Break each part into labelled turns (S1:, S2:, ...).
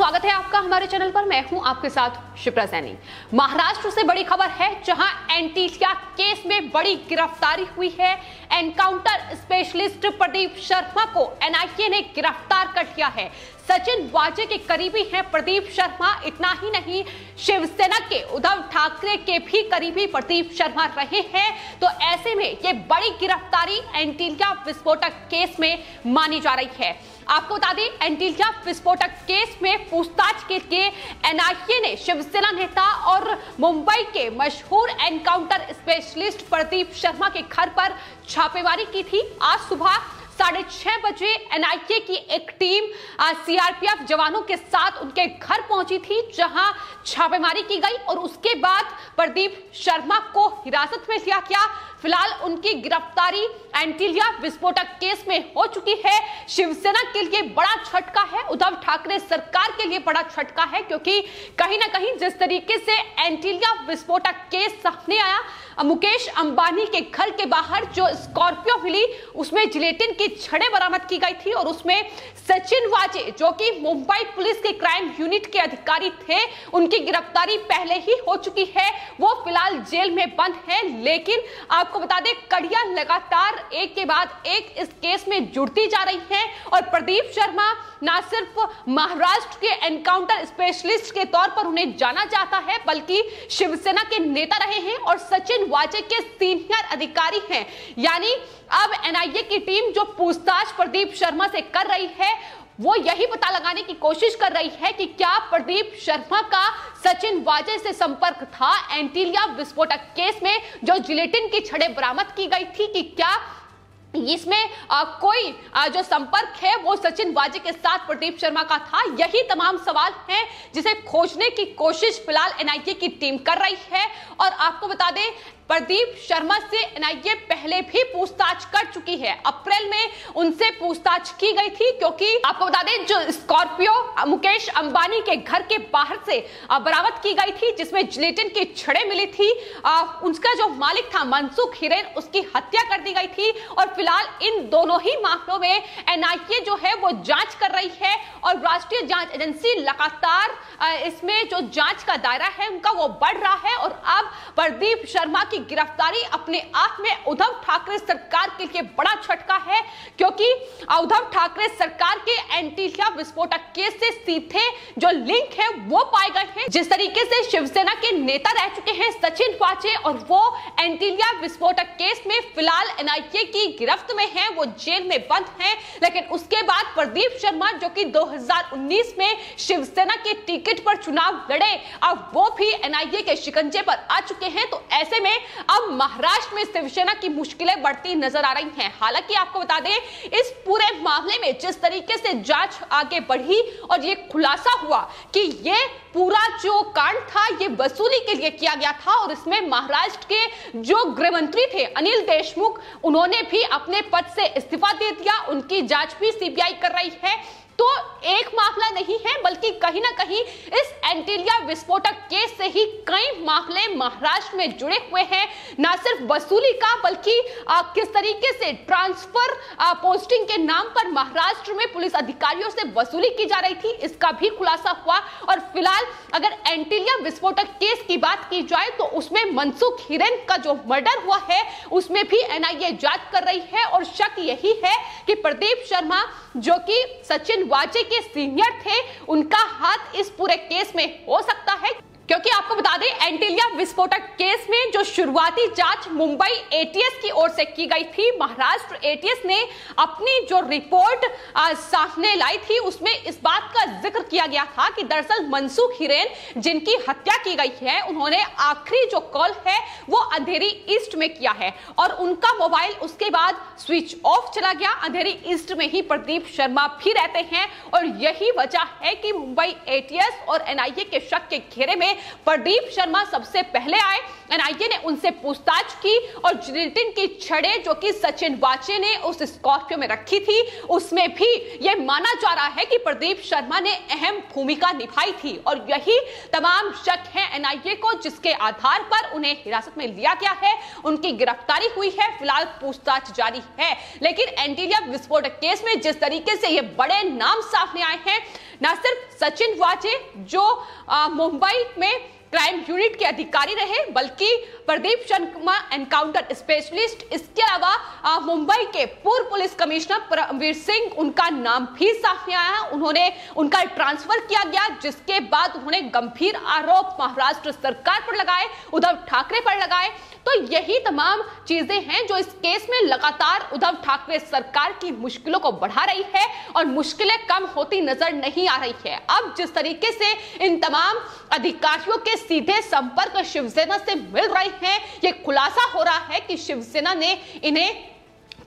S1: स्वागत है आपका हमारे चैनल पर। मैं हूं आपके साथ शिप्रा सैनी। महाराष्ट्र से बड़ी खबर है, जहां एंटीलिया केस में बड़ी गिरफ्तारी हुई है। एनकाउंटर स्पेशलिस्ट प्रदीप शर्मा को एनआईए ने गिरफ्तार कर लिया है। सचिन वाजे के करीबी हैं प्रदीप शर्मा। इतना ही नहीं, शिवसेना के उद्धव ठाकरे के भी करीबी प्रदीप शर्मा रहे हैं। तो ऐसे में ये बड़ी गिरफ्तारी एंटीलिया विस्फोटक केस में मानी जा रही है। आपको बता दें, एंटीलिया विस्फोटक केस में पूछताछ के लिए एनआईए ने शिवसेना नेता और मुंबई के मशहूर एनकाउंटर स्पेशलिस्ट प्रदीप शर्मा के घर पर छापेमारी की थी। आज सुबह 6:30 बजे एनआईए की एक टीम सीआरपीएफ जवानों के साथ उनके घर पहुंची थी, जहां छापेमारी की गई और उसके बाद प्रदीप शर्मा को हिरासत में लिया गया। फिलहाल उनकी गिरफ्तारी एंटीलिया विस्फोटक केस में हो चुकी है। शिवसेना के लिए बड़ा झटका है, उद्धव ठाकरे सरकार के लिए बड़ा झटका है, क्योंकि कहीं ना कहीं जिस तरीके से एंटीलिया विस्फोटक केस सामने आया, मुकेश अंबानी के घर के बाहर जो स्कॉर्पियो मिली उसमें जिलेटिन की छड़ें बरामद की गई थी और उसमें सचिन वाजे, जो कि मुंबई पुलिस के क्राइम यूनिट के अधिकारी थे, उनकी गिरफ्तारी पहले ही हो चुकी है। वो फिलहाल जेल में बंद है। लेकिन आपको बता दें, कड़ियां लगातार एक के बाद एक इस केस में जुड़ती जा रही हैं और प्रदीप शर्मा ना सिर्फ महाराष्ट्र के एनकाउंटर स्पेशलिस्ट के तौर पर उन्हें जाना जाता है, बल्कि शिवसेना के नेता रहे हैं और सचिन वाजे के सीनियर अधिकारी हैं। यानी अब एनआईए की टीम जो पूछताछ प्रदीप शर्मा से कर रही है, वो यही पता लगाने की कोशिश कर रही है कि क्या प्रदीप शर्मा का सचिन वाजे से संपर्क था एंटीलिया विस्फोटक केस में जो जिलेटिन की छड़ें बरामद की गई थी, कि क्या इसमें कोई जो संपर्क है वो सचिन वाजे के साथ प्रदीप शर्मा का था। यही तमाम सवाल हैं जिसे खोजने की कोशिश फिलहाल एनआईए की टीम कर रही है। और आपको बता दें, प्रदीप शर्मा से एनआईए पहले भी पूछताछ कर चुकी है। अप्रैल में उनसे पूछताछ की गई थी, क्योंकि आपको बता दें, जो स्कॉर्पियो मुकेश अंबानी के घर के बाहर से बरामद की गई थी, जिसमें जिलेटिन की छड़ें मिली थी, उसका जो मालिक था मनसुख हिरेन, उसकी हत्या कर दी गई थी। और फिलहाल इन दोनों ही मामलों में एनआईए जो है वो जांच कर रही है और राष्ट्रीय जांच एजेंसी लगातार इसमें जो जांच का दायरा है उनका वो बढ़ रहा है। और अब प्रदीप शर्मा की गिरफ्तारी अपने आप में उद्धव ठाकरे सरकार के लिए बड़ा झटका है, क्योंकि उद्धव ठाकरे सरकार के एंटीलिया विस्फोटक केस से सीधे जो लिंक है वो पाए गए हैं। जिस तरीके से शिवसेना के नेता रह चुके हैं सचिन वाजे और वो एंटीलिया विस्फोटक केस में फिलहाल एनआईए की गिरफ्त में है, वो जेल में बंद है। लेकिन उसके बाद प्रदीप शर्मा, जो कि 2019 में शिवसेना के टिकट पर चुनाव लड़े, अब वो भी एनआईए के शिकंजे पर आ चुके हैं। तो ऐसे में अब महाराष्ट्र में शिवसेना की मुश्किलें बढ़ती नजर आ रही हैं। हालांकि आपको बता दें, इस पूरे मामले में जिस तरीके से जांच आगे बढ़ी और ये खुलासा हुआ कि ये पूरा जो कांड था ये वसूली के लिए किया गया था और इसमें महाराष्ट्र के जो गृह मंत्री थे अनिल देशमुख, उन्होंने भी अपने पद से इस्तीफा दे दिया। उनकी जांच भी सीबीआई कर रही है। तो एक मामला नहीं है, बल्कि कहीं ना कहीं इस एंटीलिया विस्फोटक केस से ही कई मामले महाराष्ट्र में जुड़े हुए हैं। ना सिर्फ वसूली का, बल्कि किस तरीके से ट्रांसफर पोस्टिंग के नाम पर महाराष्ट्र में पुलिस अधिकारियों से वसूली की जा रही थी, इसका भी खुलासा हुआ। और फिलहाल अगर एंटीलिया विस्फोटक केस की बात की जाए तो उसमें मनसुख हिरेन का जो मर्डर हुआ है उसमें भी एनआईए जांच कर रही है। और शक यही है कि प्रदीप शर्मा, जो कि सचिन वाजे के सीनियर थे, उनका हाथ इस पूरे केस में हो सकता है। क्योंकि आपको बता दें, एंटीलिया विस्फोटक केस में जो शुरुआती जांच मुंबई एटीएस की ओर से की गई थी, महाराष्ट्र एटीएस ने अपनी जो रिपोर्ट सामने लाई थी उसमें इस बात का जिक्र किया गया था कि दरअसल मनसुख हिरेन, जिनकी हत्या की गई है, उन्होंने आखिरी जो कॉल है वो अंधेरी ईस्ट में किया है और उनका मोबाइल उसके बाद स्विच ऑफ चला गया। अंधेरी ईस्ट में ही प्रदीप शर्मा भी रहते हैं और यही वजह है कि मुंबई एटीएस और एनआईए के शक के घेरे में प्रदीप शर्मा सबसे पहले आए। एनआईए ने उनसे पूछताछ की और जिलेटिन की छड़ें, जो कि सचिन वाजे ने उस स्कॉर्पियो में रखी थी, उसमें भी यह माना जा रहा है कि प्रदीप शर्मा ने अहम भूमिका निभाई थी। और यही तमाम शक है एनआईए को, जिसके आधार पर उन्हें हिरासत में लिया गया है, उनकी गिरफ्तारी हुई है। फिलहाल पूछताछ जारी है। लेकिन एंटीलिया विस्फोटक केस में जिस तरीके से ये बड़े नाम सामने आए हैं, न सिर्फ सचिन वाजे जो मुंबई में क्राइम यूनिट के अधिकारी रहे, बल्कि प्रदीप शर्मा एनकाउंटर स्पेशलिस्ट, इसके अलावा मुंबई के पूर्व पुलिस कमिश्नर परमवीर सिंह, उनका नाम भी सामने आया। उनका ट्रांसफर किया गया, जिसके बाद उन्होंने गंभीर आरोप महाराष्ट्र सरकार पर लगाए, उद्धव ठाकरे पर लगाए। तो यही तमाम चीजें हैं जो इस केस में लगातार उद्धव ठाकरे सरकार की मुश्किलों को बढ़ा रही है और मुश्किलें कम होती नजर नहीं आ रही है। अब जिस तरीके से इन तमाम अधिकारियों के सीधे संपर्क शिवसेना से मिल रहे हैं, ये खुलासा हो रहा है कि शिवसेना ने इन्हें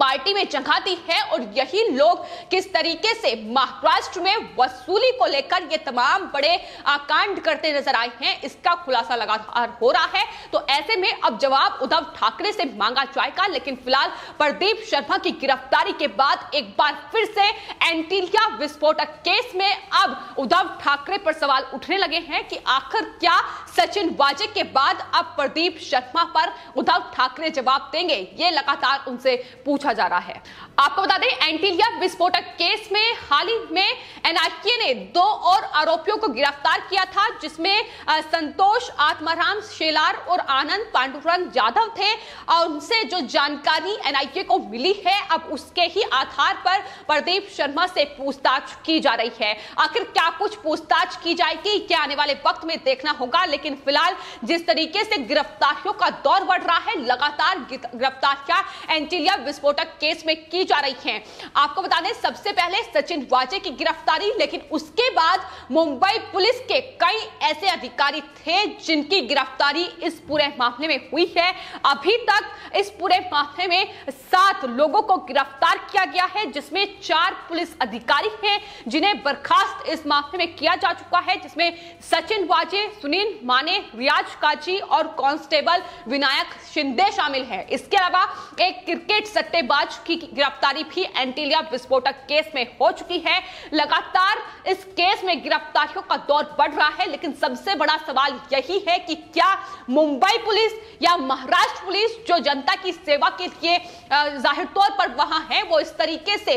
S1: पार्टी में जगह दी है और यही लोग किस तरीके से महाराष्ट्र में वसूली को लेकर ये तमाम बड़े कांड करते नजर आए हैं, इसका खुलासा लगातार हो रहा है। तो ऐसे में अब जवाब उद्धव ठाकरे से मांगा जाएगा, लेकिन फिलहाल प्रदीप शर्मा की गिरफ्तारी के बाद एक बार फिर से एंटीलिया विस्फोटक केस में अब उद्धव ठाकरे पर सवाल उठने लगे हैं कि आखिर क्या सचिन वाजे के बाद अब प्रदीप शर्मा पर उद्धव ठाकरे जवाब देंगे, ये लगातार उनसे पूछा जा रहा है। आपको बता दें, एंटीलिया विस्फोटक केस में हाल ही में एनआईए ने 2 और आरोपियों को गिरफ्तार किया था, जिसमें संतोष आत्माराम शेलार और आनंद पांडुरंग यादव थे। और उनसे जो जानकारी एनआईए को मिली है, अब उसके ही आधार पर प्रदीप शर्मा से पूछताछ की जा रही है। आखिर क्या कुछ पूछताछ की जाएगी, क्या आने वाले वक्त में देखना होगा। लेकिन फिलहाल जिस तरीके से गिरफ्तारियों का दौर बढ़ रहा है, लगातार गिरफ्तारियां एंटीलिया विस्फोटक केस में की जा रही हैं। आपको बता दें, सबसे पहले सचिन वाजे की गिरफ्तारी, लेकिन उसके बाद मुंबई पुलिस के कई ऐसे अधिकारी थे जिनकी गिरफ्तारी इस पूरे मामले में हुई है। अभी तक इस पूरे मामले में 7 लोगों को गिरफ्तार किया गया है, जिसमें 4 पुलिस अधिकारी हैं जिन्हें बर्खास्त इस मामले में किया जा चुका है, जिसमें सचिन वाजे, सुनील माने, रियाज काजी और कांस्टेबल विनायक शिंदे शामिल है। इसके अलावा एक क्रिकेट सट्टेबाज की गिरफ्तारी भी एंटीलिया विस्फोटक केस में हो चुकी है। लगातार इस केस में गिरफ्तारियों का दौर बढ़ रहा है, लेकिन सबसे बड़ा सवाल यही है कि क्या मुंबई पुलिस या महाराष्ट्र पुलिस जो जनता की सेवा के लिए जाहिर तौर पर वहां है, वो इस तरीके से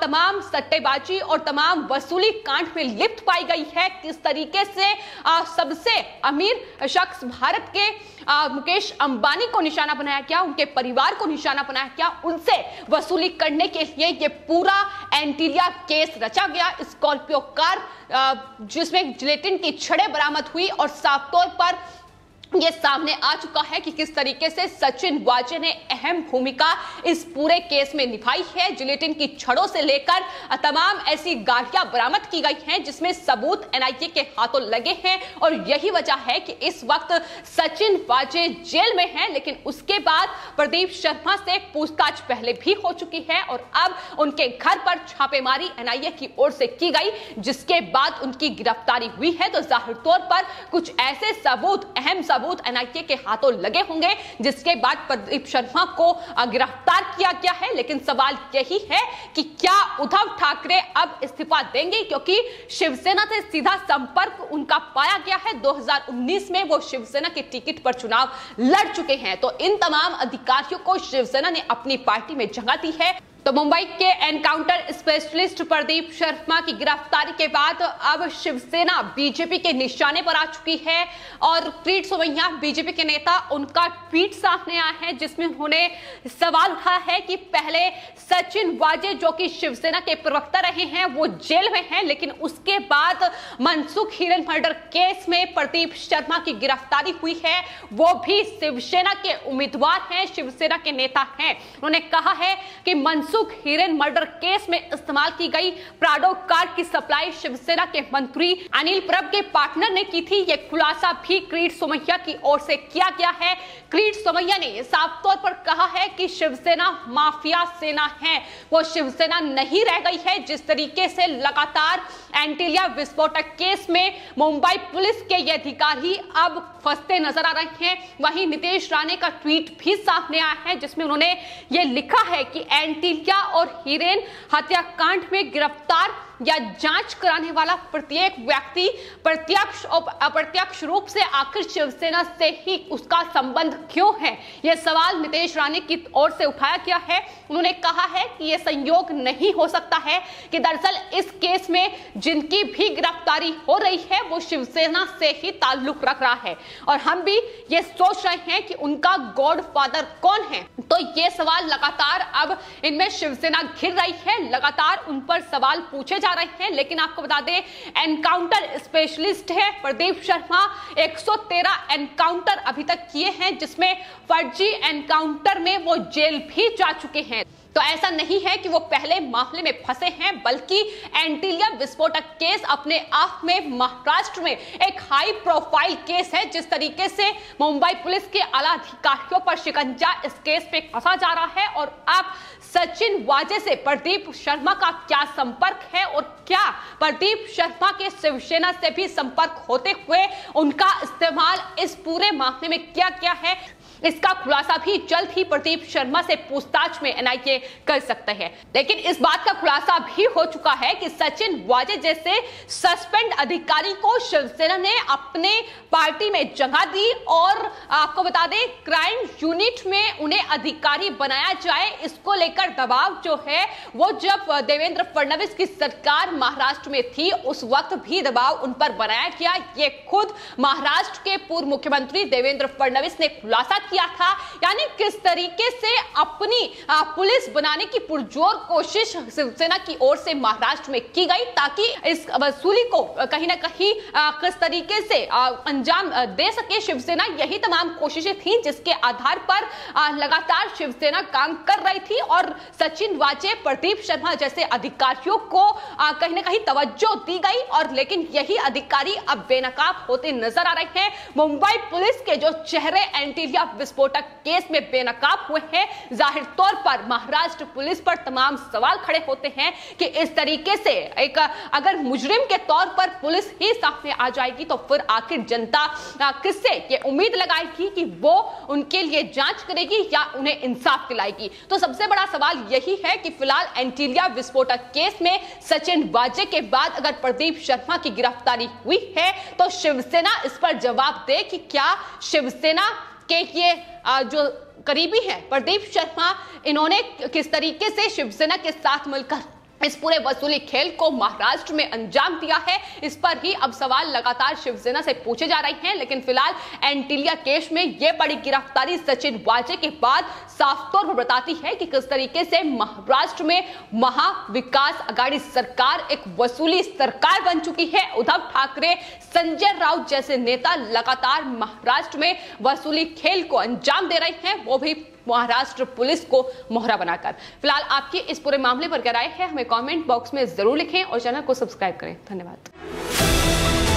S1: तमाम सट्टेबाजी और तमाम वसूली कांड में लिप्त पाई गई है। किस तरीके से सबसे अमीर शख्स भारत के मुकेश अंबानी को निशाना बनाया गया, उनके परिवार को निशाना बनाया गया, उनसे वसूली करने के लिए ये पूरा एंटीलिया केस रचा गया। स्कॉर्पियो कार जिसमें जिलेटिन की छड़ें बरामद हुई और साफ तौर पर ये सामने आ चुका है कि किस तरीके से सचिन वाजे ने अहम भूमिका इस पूरे केस में निभाई है। जिलेटिन की छड़ों से लेकर तमाम ऐसी गाड़ियां बरामद की गई हैं जिसमें सबूत एनआईए के हाथों लगे हैं और यही वजह है कि इस वक्त सचिन वाजे जेल में हैं। लेकिन उसके बाद प्रदीप शर्मा से पूछताछ पहले भी हो चुकी है और अब उनके घर पर छापेमारी एनआईए की ओर से की गई, जिसके बाद उनकी गिरफ्तारी हुई है। तो जाहिर तौर पर कुछ ऐसे सबूत, अहम सबूत एनआईए के हाथों लगे होंगे, जिसके बाद प्रदीप शर्मा को गिरफ्तार किया गया है। लेकिन सवाल यही है कि क्या उद्धव ठाकरे अब इस्तीफा देंगे, क्योंकि शिवसेना से सीधा संपर्क उनका पाया गया है। 2019 में वो शिवसेना के टिकट पर चुनाव लड़ चुके हैं। तो इन तमाम अधिकारियों को शिवसेना ने अपनी पार्टी में जगह दी है। तो मुंबई के एनकाउंटर स्पेशलिस्ट प्रदीप शर्मा की गिरफ्तारी के बाद अब शिवसेना बीजेपी के निशाने पर आ चुकी है और किरीट सोमैया बीजेपी के नेता, उनका ट्वीट सामने आया है जिसमें उन्होंने सवाल उठाया है कि पहले सचिन वाजे जो कि शिवसेना के प्रवक्ता रहे हैं वो जेल में हैं, लेकिन उसके बाद मनसुख हिरेन मर्डर केस में प्रदीप शर्मा की गिरफ्तारी हुई है। वो भी शिवसेना के उम्मीदवार हैं, शिवसेना के नेता हैं। उन्होंने कहा है कि मनसुख हिरेन मर्डर केस में इस्तेमाल की गई प्राडो कार की सप्लाई शिवसेना के मंत्री अनिल परब के पार्टनर ने की थी। यह खुलासा भी किरीट सोमैया की ओर से किया गया है। किरीट सोमैया ने साफ तौर पर कहा है कि शिवसेना माफिया सेना है, वो शिवसेना नहीं रह गई है। जिस तरीके से लगातार एंटीलिया विस्फोटक केस में मुंबई पुलिस के ये अधिकारी अब फंसते नजर आ रहे हैं, वहीं नीतीश राणे का ट्वीट भी सामने आया है जिसमें उन्होंने ये लिखा है कि एंटीलिया और हिरेन हत्याकांड में गिरफ्तार या जांच कराने वाला प्रत्येक व्यक्ति प्रत्यक्ष और अप्रत्यक्ष रूप से आखिर शिवसेना से ही उसका संबंध क्यों है? यह सवाल नीतीश राणे की ओर से उठाया गया है। उन्होंने कहा है कि यह संयोग नहीं हो सकता है कि दरअसल इस केस में जिनकी भी गिरफ्तारी हो रही है वो शिवसेना से ही ताल्लुक रख रहा है और हम भी ये सोच रहे हैं कि उनका गॉडफादर कौन है। तो ये सवाल लगातार अब इनमें शिवसेना घिर रही है, लगातार उन पर सवाल पूछे जा रहे हैं। लेकिन आपको बता दें, एनकाउंटर स्पेशलिस्ट है प्रदीप शर्मा, 113 एनकाउंटर अभी तक किए हैं, जिसमें फर्जी एनकाउंटर में वो जेल भी जा चुके हैं। तो ऐसा नहीं है कि वो पहले मामले में फंसे हैं, बल्कि एंटीलिया विस्फोटक केस अपने आप में महाराष्ट्र में एक हाई प्रोफाइल केस है। जिस तरीके से मुंबई पुलिस के आला अधिकारियों पर शिकंजा इस केस पे कसा जा रहा है और अब सचिन वाजे से प्रदीप शर्मा का क्या संपर्क है और क्या प्रदीप शर्मा के शिवसेना से भी संपर्क होते हुए उनका इस्तेमाल इस पूरे मामले में क्या क्या है, इसका खुलासा भी जल्द ही प्रदीप शर्मा से पूछताछ में एनआईए कर सकते हैं। लेकिन इस बात का खुलासा भी हो चुका है कि सचिन वाजे जैसे सस्पेंड अधिकारी को शिवसेना ने अपने पार्टी में जगह दी और आपको बता दें क्राइम यूनिट में उन्हें अधिकारी बनाया जाए, इसको लेकर दबाव जो है वो जब देवेंद्र फडणवीस की सरकार महाराष्ट्र में थी उस वक्त भी दबाव उन पर बनाया गया। ये खुद महाराष्ट्र के पूर्व मुख्यमंत्री देवेंद्र फडणवीस ने खुलासा किया था। यानी किस तरीके से अपनी पुलिस बनाने की पुरजोर कोशिश शिवसेना की ओर से महाराष्ट्र में की गई ताकि इस वसूली को कहीं ना कहीं किस तरीके से अंजाम दे सके शिवसेना। यही तमाम कोशिशें थी जिसके आधार पर लगातार शिवसेना काम कर रही थी और सचिन वाजे, प्रदीप शर्मा जैसे अधिकारियों को कहीं ना कहीं तवज्जो दी गई और लेकिन यही अधिकारी अब बेनकाब होते नजर आ रहे हैं। मुंबई पुलिस के जो चेहरे एंटीलिया विस्फोटक केस में बेनकाब हुए हैं, जाहिर तौर पर महाराष्ट्र पुलिस पर तमाम सवाल खड़े होते हैं कि इस तरीके से एक अगर मुजरिम के तौर पर पुलिस ही सामने आ जाएगी तो फिर आखिर जनता किससे ये उम्मीद लगाएगी कि वो उनके लिए जांच करेगी या उन्हें इंसाफ दिलाएगी। तो सबसे बड़ा सवाल यही है कि फिलहाल एंटीलिया विस्फोटक केस में सचिन वाजे के बाद अगर प्रदीप शर्मा की गिरफ्तारी हुई है तो शिवसेना इस पर जवाब दे कि क्या शिवसेना के ये जो करीबी है प्रदीप शर्मा, इन्होंने किस तरीके से शिवसेना के साथ मिलकर इस पूरे वसूली खेल को महाराष्ट्र में अंजाम दिया है। इस पर ही अब सवाल लगातार शिवसेना से पूछे जा रहे हैं। लेकिन फिलहाल एंटीलिया केस में यह बड़ी गिरफ्तारी सचिन वाजे के बाद साफ तौर पर बताती है कि किस तरीके से महाराष्ट्र में महाविकास आघाड़ी सरकार एक वसूली सरकार बन चुकी है। उद्धव ठाकरे, संजय राउत जैसे नेता लगातार महाराष्ट्र में वसूली खेल को अंजाम दे रहे हैं, वो भी महाराष्ट्र पुलिस को मोहरा बनाकर। फिलहाल आपकी इस पूरे मामले पर क्या राय है हमें कमेंट बॉक्स में जरूर लिखें और चैनल को सब्सक्राइब करें। धन्यवाद।